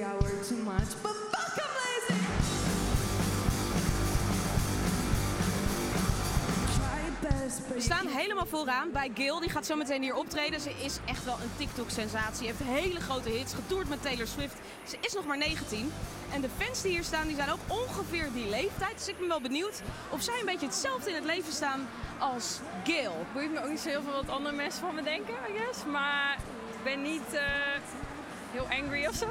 I work too much, but fuck, I'm lazy. We staan helemaal vooraan bij Gayle. Die gaat zo meteen hier optreden. Ze is echt wel een TikTok-sensatie. Heeft hele grote hits, getoerd met Taylor Swift. Ze is nog maar 19. En de fans die hier staan, die zijn ook ongeveer die leeftijd. Dus ik ben wel benieuwd of zij een beetje hetzelfde in het leven staan als Gayle. Het boeit me ook niet zo heel veel wat andere mensen van me denken, I guess. Maar ik ben niet heel angry of zo.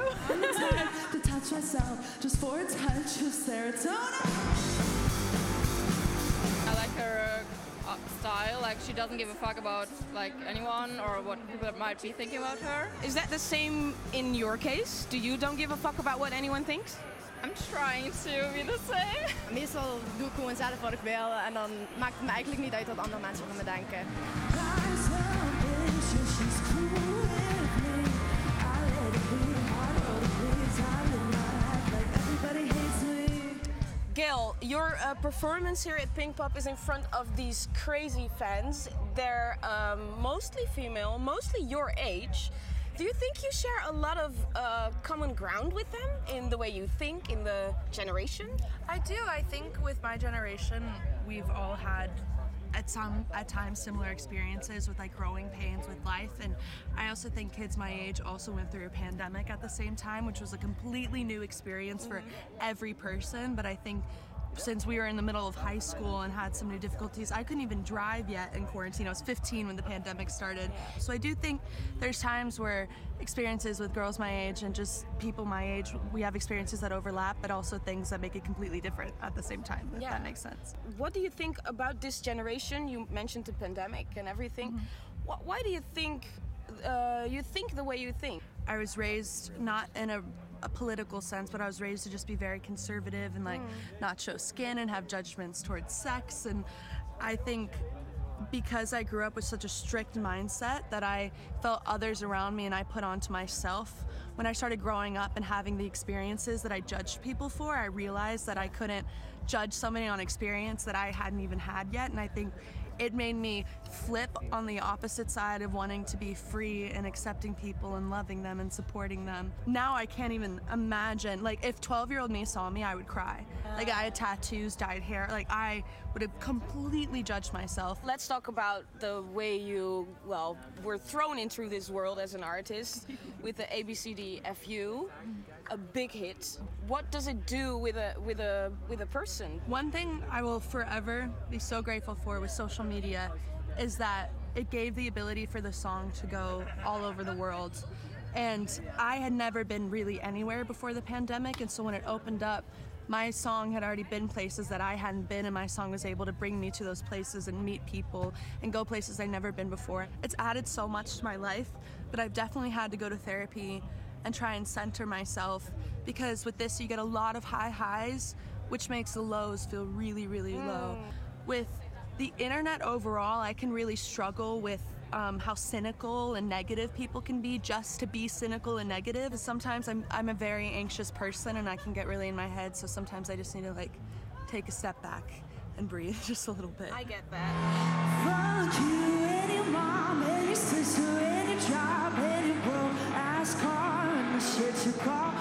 To touch myself, just for a touch of serotonin. I like her style. Like she doesn't give a fuck about like anyone or what people might be thinking about her. Is that the same in your case? Do you don't give a fuck about what anyone thinks? I'm trying to be the same. Meestal doe ik gewoon zelf wat ik wil en dan maakt het me eigenlijk niet uit wat andere mensen van me denken. Gayle, your performance here at Pinkpop is in front of these crazy fans. They're mostly female, mostly your age. Do you think you share a lot of common ground with them in the way you think, in the generation? I do. I think with my generation, we've all had at times similar experiences with like growing pains with life, and I also think kids my age also went through a pandemic at the same time, which was a completely new experience for every person. But I think since we were in the middle of high school and had some new difficulties, I couldn't even drive yet in quarantine. I was 15 when the pandemic started. So I do think there's times where experiences with girls my age and just people my age, we have experiences that overlap, but also things that make it completely different at the same time, if that makes sense. What do you think about this generation? You mentioned the pandemic and everything. Why do you think the way you think? I was raised not in a political sense, but I was raised to just be very conservative and like not show skin and have judgments towards sex. And I think because I grew up with such a strict mindset that I felt others around me and I put onto myself. When I started growing up and having the experiences that I judged people for, I realized that I couldn't judge somebody on experience that I hadn't even had yet. And I think it made me flip on the opposite side of wanting to be free and accepting people and loving them and supporting them. Now I can't even imagine, like if 12-year-old me saw me, I would cry. Like I had tattoos, dyed hair, like I would have completely judged myself. Let's talk about the way you, were thrown into this world as an artist with the abcdefu, a big hit. What does it do with a person? One thing I will forever be so grateful for with social media is that it gave the ability for the song to go all over the world. And I had never been really anywhere before the pandemic, and so when it opened up, my song had already been places that I hadn't been, and my song was able to bring me to those places and meet people and go places I'd never been before. It's added so much to my life, but I've definitely had to go to therapy and try and center myself, because with this you get a lot of high highs, which makes the lows feel really, really low. With the internet overall, I can really struggle with how cynical and negative people can be just to be cynical and negative. Sometimes I'm a very anxious person and I can get really in my head, so sometimes I just need to like take a step back and breathe just a little bit. I get that. Fuck you and your mom and your sister and your job and your broke ass car and the shit you call